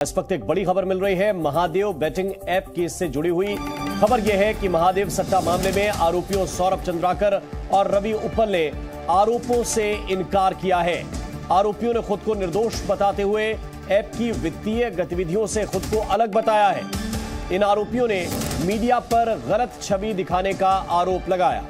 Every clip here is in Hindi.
इस वक्त एक बड़ी खबर मिल रही है महादेव बेटिंग ऐप केस से जुड़ी हुई। खबर यह है कि महादेव सट्टा मामले में आरोपियों सौरभ चंद्राकर और रवि उप्पल ने आरोपों से इनकार किया है। आरोपियों ने खुद को निर्दोष बताते हुए ऐप की वित्तीय गतिविधियों से खुद को अलग बताया है। इन आरोपियों ने मीडिया पर गलत छवि दिखाने का आरोप लगाया।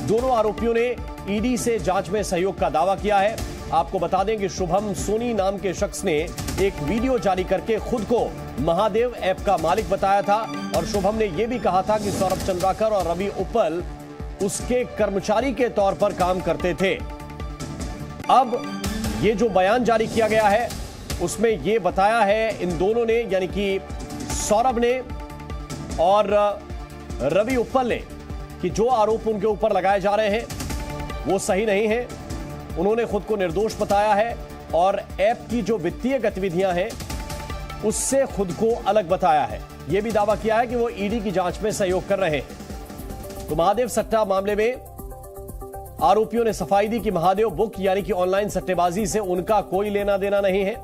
दोनों आरोपियों ने ईडी से जांच में सहयोग का दावा किया है। आपको बता दें कि शुभम सोनी नाम के शख्स ने एक वीडियो जारी करके खुद को महादेव ऐप का मालिक बताया था और शुभम ने यह भी कहा था कि सौरभ चंद्राकर और रवि उप्पल उसके कर्मचारी के तौर पर काम करते थे। अब ये जो बयान जारी किया गया है उसमें यह बताया है इन दोनों ने, यानी कि सौरभ ने और रवि उप्पल ने, कि जो आरोप उनके ऊपर लगाए जा रहे हैं वो सही नहीं है। उन्होंने खुद को निर्दोष बताया है और ऐप की जो वित्तीय गतिविधियां हैं उससे खुद को अलग बताया है। यह भी दावा किया है कि वो ईडी की जांच में सहयोग कर रहे हैं। तो महादेव सट्टा मामले में आरोपियों ने सफाई दी कि महादेव बुक यानी कि ऑनलाइन सट्टेबाजी से उनका कोई लेना देना नहीं है।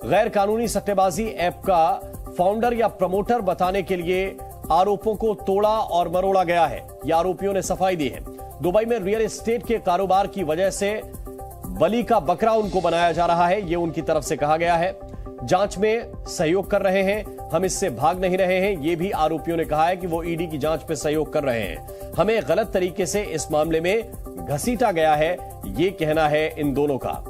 गैर कानूनी सट्टेबाजी ऐप का फाउंडर या प्रमोटर बताने के लिए आरोपों को तोड़ा और मरोड़ा गया है, यह आरोपियों ने सफाई दी है। दुबई में रियल एस्टेट के कारोबार की वजह से बलि का बकरा उनको बनाया जा रहा है, यह उनकी तरफ से कहा गया है। जांच में सहयोग कर रहे हैं, हम इससे भाग नहीं रहे हैं, यह भी आरोपियों ने कहा है कि वो ईडी की जांच में सहयोग कर रहे हैं। हमें गलत तरीके से इस मामले में घसीटा गया है, यह कहना है इन दोनों का।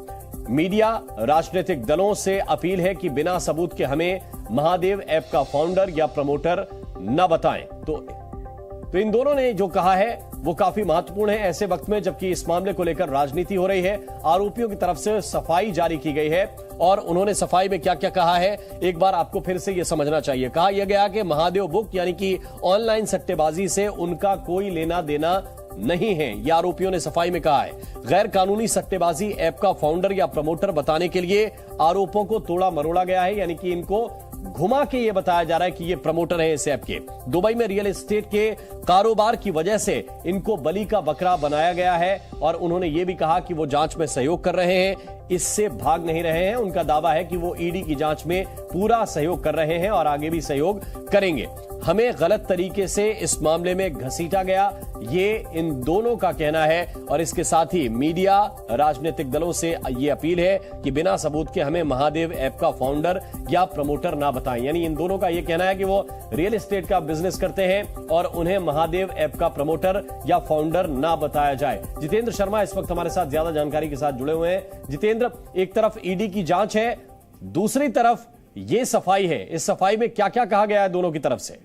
मीडिया, राजनीतिक दलों से अपील है कि बिना सबूत के हमें महादेव ऐप का फाउंडर या प्रमोटर न बताएं। तो इन दोनों ने जो कहा है वो काफी महत्वपूर्ण है ऐसे वक्त में जबकि इस मामले को लेकर राजनीति हो रही है। आरोपियों की तरफ से सफाई जारी की गई है और उन्होंने सफाई में क्या क्या कहा है एक बार आपको फिर से यह समझना चाहिए। कहा यह गया कि महादेव बुक यानी कि ऑनलाइन सट्टेबाजी से उनका कोई लेना देना नहीं है, यह आरोपियों ने सफाई में कहा है। गैर कानूनी सट्टेबाजी ऐप का फाउंडर या प्रमोटर बताने के लिए आरोपों को तोड़ा मरोड़ा गया है, यानी कि इनको घुमा के यह बताया जा रहा है कि ये प्रमोटर है इस ऐप के। दुबई में रियल एस्टेट के कारोबार की वजह से इनको बलि का बकरा बनाया गया है और उन्होंने यह भी कहा कि वो जांच में सहयोग कर रहे हैं, इससे भाग नहीं रहे हैं। उनका दावा है कि वो ईडी की जांच में पूरा सहयोग कर रहे हैं और आगे भी सहयोग करेंगे। हमें गलत तरीके से इस मामले में घसीटा गया, ये इन दोनों का कहना है। और इसके साथ ही मीडिया, राजनीतिक दलों से ये अपील है कि बिना सबूत के हमें महादेव ऐप का फाउंडर या प्रमोटर ना बताएं। यानी इन दोनों का ये कहना है कि वो रियल एस्टेट का बिजनेस करते हैं और उन्हें महादेव ऐप का प्रमोटर या फाउंडर ना बताया जाए। जितेंद्र शर्मा इस वक्त हमारे साथ ज्यादा जानकारी के साथ जुड़े हुए हैं। जितेंद्र, एक तरफ ईडी की जांच है, दूसरी तरफ ये सफाई है, इस सफाई में क्या क्या कहा गया है दोनों की तरफ से?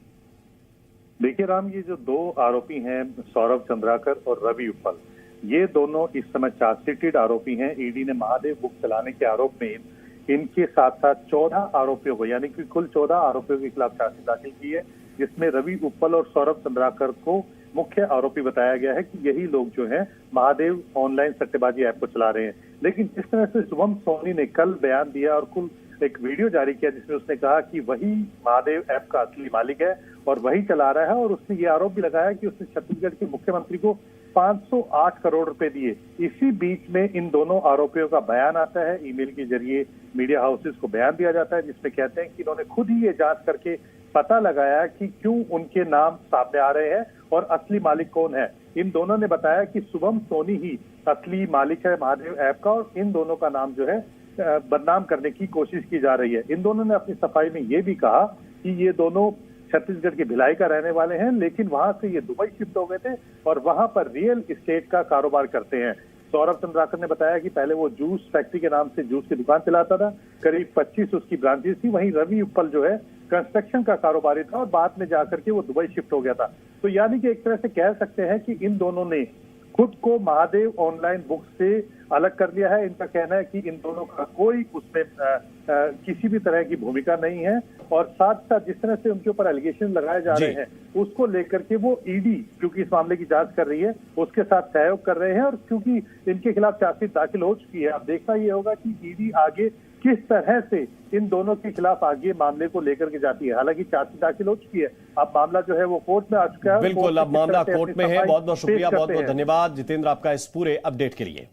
देखिए राम, ये जो दो आरोपी हैं सौरभ चंद्राकर और रवि उप्पल, ये दोनों इस समय चार्जशीटेड आरोपी हैं। ईडी ने महादेव बुक चलाने के आरोप में इनके साथ साथ 14 आरोपियों को, यानी कि कुल 14 आरोपियों के खिलाफ चार्जशीट दाखिल की है, जिसमें रवि उप्पल और सौरभ चंद्राकर को मुख्य आरोपी बताया गया है कि यही लोग जो हैं महादेव ऑनलाइन सट्टेबाजी ऐप को चला रहे हैं। लेकिन जिस तरह से शुभम सोनी ने कल बयान दिया और कुल एक वीडियो जारी किया जिसमें उसने कहा कि वही महादेव ऐप का असली मालिक है और वही चला रहा है, और उसने ये आरोप भी लगाया कि उसने छत्तीसगढ़ के मुख्यमंत्री को 508 करोड़ रुपए दिए। इसी बीच में इन दोनों आरोपियों का बयान आता है, ईमेल के जरिए मीडिया हाउसेस को बयान दिया जाता है, जिसमें कहते हैं कि इन्होंने खुद ही ये जांच करके पता लगाया कि क्यों उनके नाम सामने आ रहे हैं और असली मालिक कौन है। इन दोनों ने बताया कि शुभम सोनी ही असली मालिक है महादेव ऐप का और इन दोनों का नाम जो है बदनाम करने की कोशिश की जा रही है। इन दोनों ने अपनी सफाई में ये भी कहा कि ये दोनों छत्तीसगढ़ के भिलाई का रहने वाले हैं, लेकिन वहां से ये दुबई शिफ्ट हो गए थे और वहां पर रियल एस्टेट का कारोबार करते हैं। सौरभ चंद्राकर ने बताया कि पहले वो जूस फैक्ट्री के नाम से जूस की दुकान चलाता था, करीब 25 उसकी ब्रांचेस थी। वहीं रवि उप्पल जो है कंस्ट्रक्शन का कारोबारी था और बाद में जाकर के वो दुबई शिफ्ट हो गया था। तो यानी कि एक तरह से कह सकते हैं कि इन दोनों ने खुद को महादेव ऑनलाइन बुक से अलग कर लिया है। इनका कहना है कि इन दोनों का कोई उसमें किसी भी तरह की भूमिका नहीं है और साथ साथ जिस तरह से उनके ऊपर एलिगेशन लगाए जा रहे हैं उसको लेकर के वो ईडी, क्योंकि इस मामले की जांच कर रही है, उसके साथ सहयोग कर रहे हैं। और क्योंकि इनके खिलाफ चार्जशीट दाखिल हो चुकी है, अब देखना ये होगा कि ईडी आगे किस तरह से इन दोनों के खिलाफ आगे मामले को लेकर के जाती है। हालांकि चार्जशीट दाखिल हो चुकी है, अब मामला जो है वो कोर्ट में आ चुका है। बिल्कुल, अब मामला कोर्ट में है। बहुत बहुत शुक्रिया, बहुत बहुत धन्यवाद जितेंद्र आपका इस पूरे अपडेट के लिए।